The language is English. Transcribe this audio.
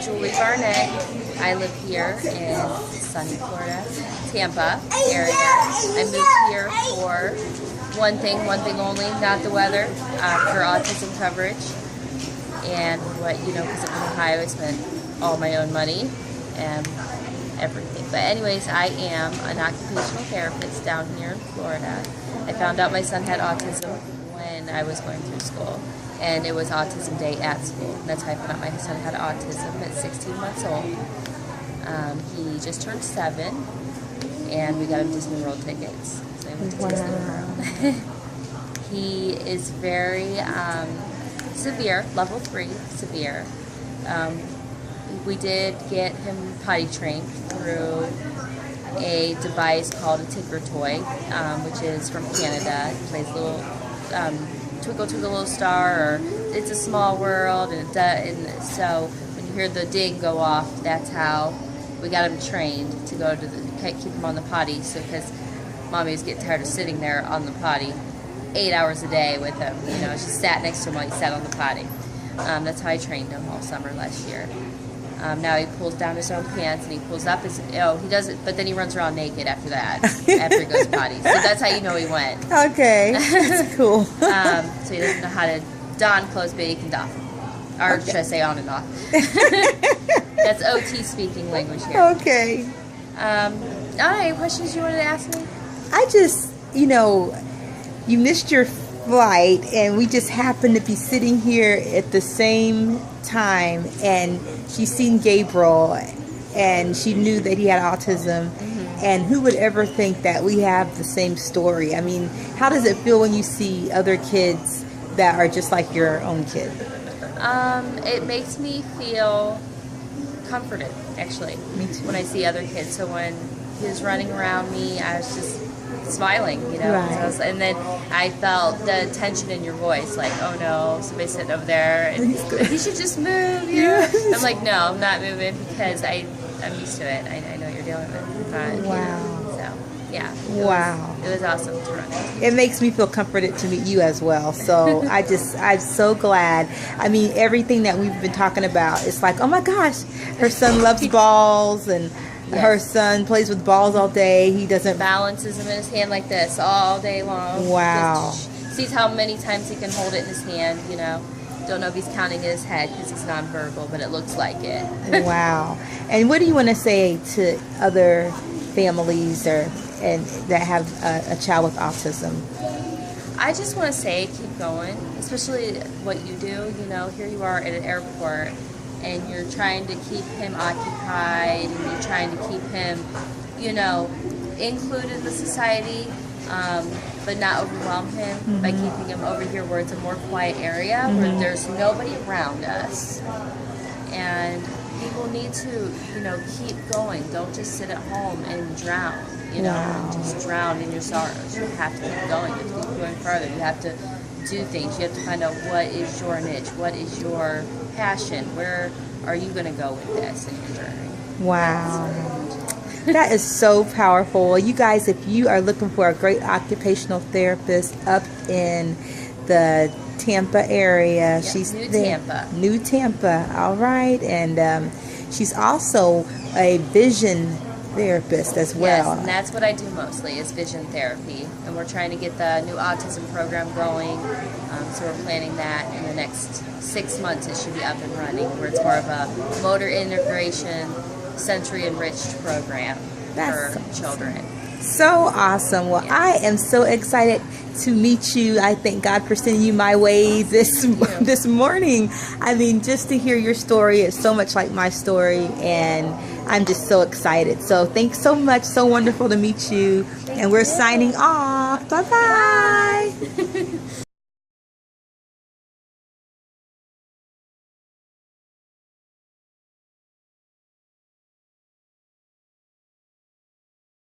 Julie Barnett. I live here in sunny Florida, Tampa area. I moved here for one thing only, not the weather, for autism coverage. And because I'm in Ohio, I spent all my own money and everything. But anyways, I am an occupational therapist down here in Florida. I found out my son had autism when I was going through school. And it was Autism Day at school. And that's how I found out my son had autism at 16 months old. He just turned 7, and we got him Disney World tickets. So I went to Disney World. He is very severe, level 3 severe. We did get him potty trained through a device called a ticker toy, which is from Canada. It plays a little Twinkle Twinkle Little Star, or It's a Small World, and so when you hear the ding go off, that's how we got him trained to go to keep him on the potty. So because mommy was getting tired of sitting there on the potty 8 hours a day with him, she sat next to him while he sat on the potty. That's how I trained him all summer last year. Now he pulls down his own pants and he pulls up his, he does it, but then he runs around naked after that, after he goes potty. So that's how you know he went. Okay, that's cool. So he doesn't know how to don clothes, but he can doff them. Or should I say on and off? That's OT speaking language here. Okay. All right, questions you wanted to ask me? I just, you missed your flight, and we just happened to be sitting here at the same time, and she's seen Gabriel, and she knew that he had autism. And who would ever think that we have the same story? I mean, how does it feel when you see other kids that are just like your own kid? It makes me feel comforted, actually. Me too. When I see other kids. So when he was running around me, I was just smiling, Right. So and then I felt the tension in your voice, like, oh no, somebody's sitting over there, and he should just move, Yes. I'm like, no, I'm not moving, because I'm used to it. I know you're dealing with it. Wow. So, yeah. Wow. It was awesome to run into. It makes me feel comforted to meet you as well. So I'm so glad. I mean, everything that we've been talking about, it's like, oh my gosh, her son loves balls, and yes. Her son plays with balls all day. He doesn't balances them in his hand like this all day long. Wow. Just sees how many times he can hold it in his hand, Don't know if he's counting in his head because he's nonverbal, but it looks like it. Wow. And what do you want to say to other families and that have a child with autism? I just want to say, keep going, especially what you do. Here you are at an airport, and you're trying to keep him occupied, and you're trying to keep him, included in the society, but not overwhelm him by keeping him over here where it's a more quiet area, where there's nobody around us. And people need to, keep going. Don't just sit at home and drown, Wow. just drown in your sorrows. You have to keep going. You have to keep going further. You have to do things. You have to find out what is your niche, what is your passion, where are you going to go with this in your journey. Wow. That is so powerful. You guys, if you are looking for a great occupational therapist up in the Tampa area, she's New there. Tampa. New Tampa. All right. And she's also a vision therapist as well. Yes, and that's what I do mostly, is vision therapy. And we're trying to get the new autism program going. So we're planning that in the next 6 months. It should be up and running, where it's more of a motor integration, sensory enriched program for children. So awesome. Well, I am so excited to meet you. I thank God for sending you my way this morning. I mean, just to hear your story is so much like my story, and I'm just so excited. So thanks so much. So wonderful to meet you. And we're signing off. Bye-bye.